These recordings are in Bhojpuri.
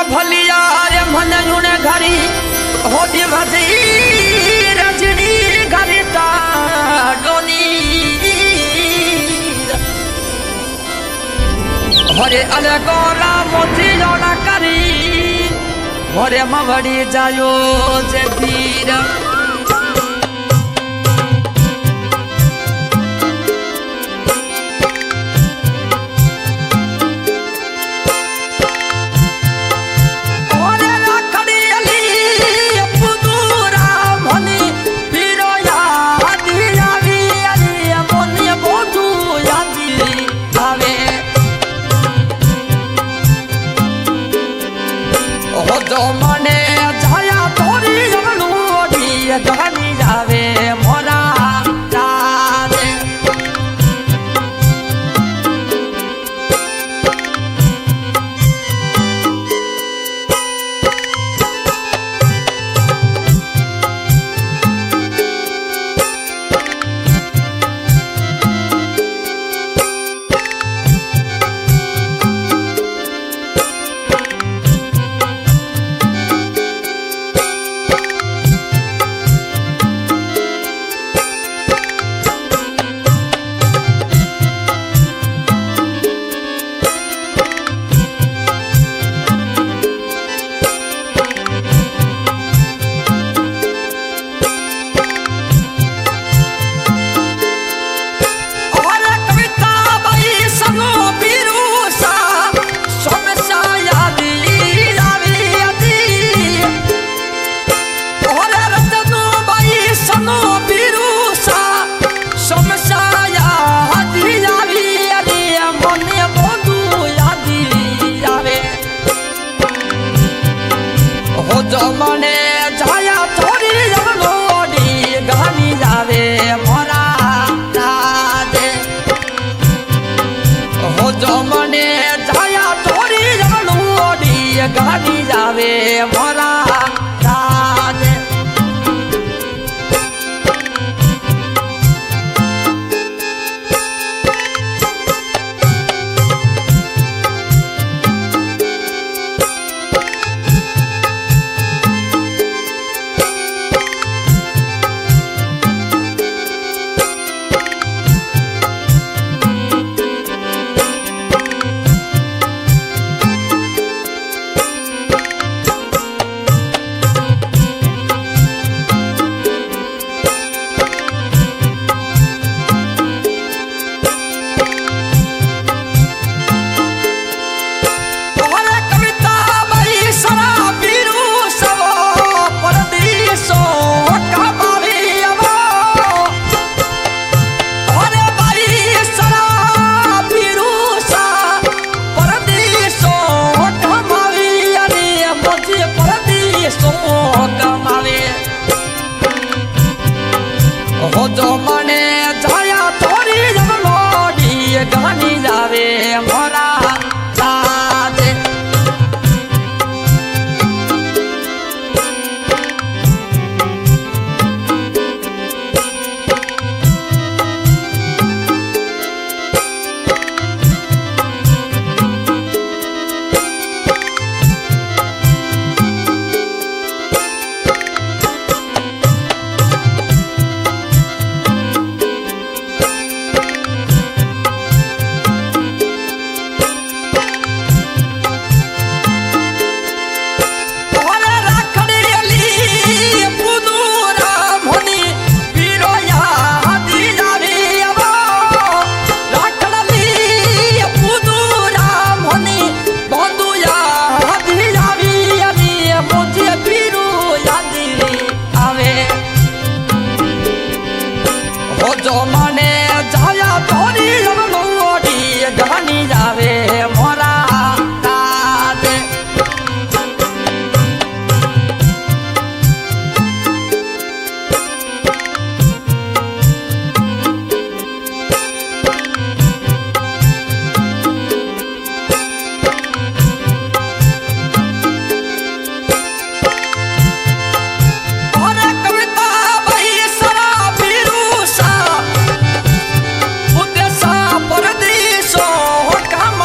भलिया रे मन युने घरी होती भजी रजनी घरी डोनी हरे अलगोरा मोती जोड़ा करी हरे मवड़ी जायो जे धीर जो मने जाया तोरी जमलूडी गहनी जावे मोरा जादे जो मने जाया तोरी जमलूडी गहनी जावे मोरा जादे हो जो मने जाया तोरी जमलूडी गहनी जावे मोरा जादे हो जो मने जाया तोरी जमलूडी गहनी जावे मोरा जादे जो मने जाया तोरी जमलूडी गहनी जावे मोरा जादे परदेशो काम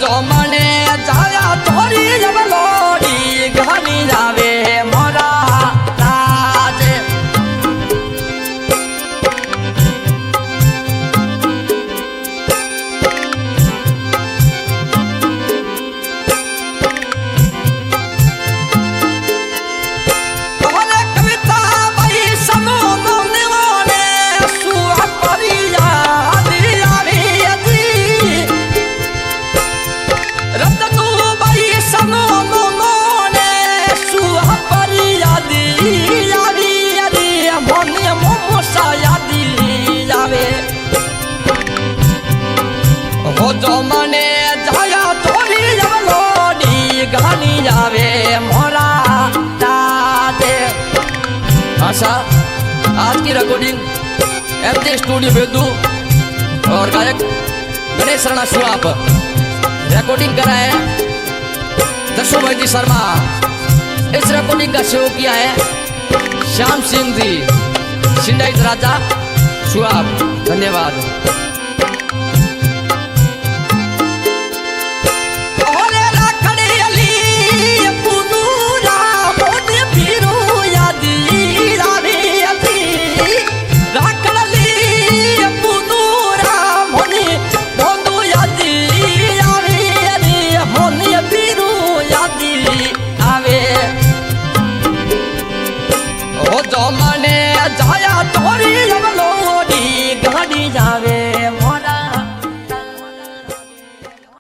જો મને જાયા થોડી જબલોડી ઘણી આવે મોરા રાજે જો મને જાયા થોડી જબલોડી ઘણી આવે મોરા ताते आशा आज की रिकॉर्डिंग एमजे स्टूडियो बेदू और गायक गणेश राणा सुराप रिकॉर्डिंग करा है दशो भाई जी शर्मा। इस रिकॉर्डिंग का शो किया है श्याम सिंह जी सिंडाई राजा सुराप। धन्यवाद। जो मने जाया तोरी जबलोडी घड़ी जावे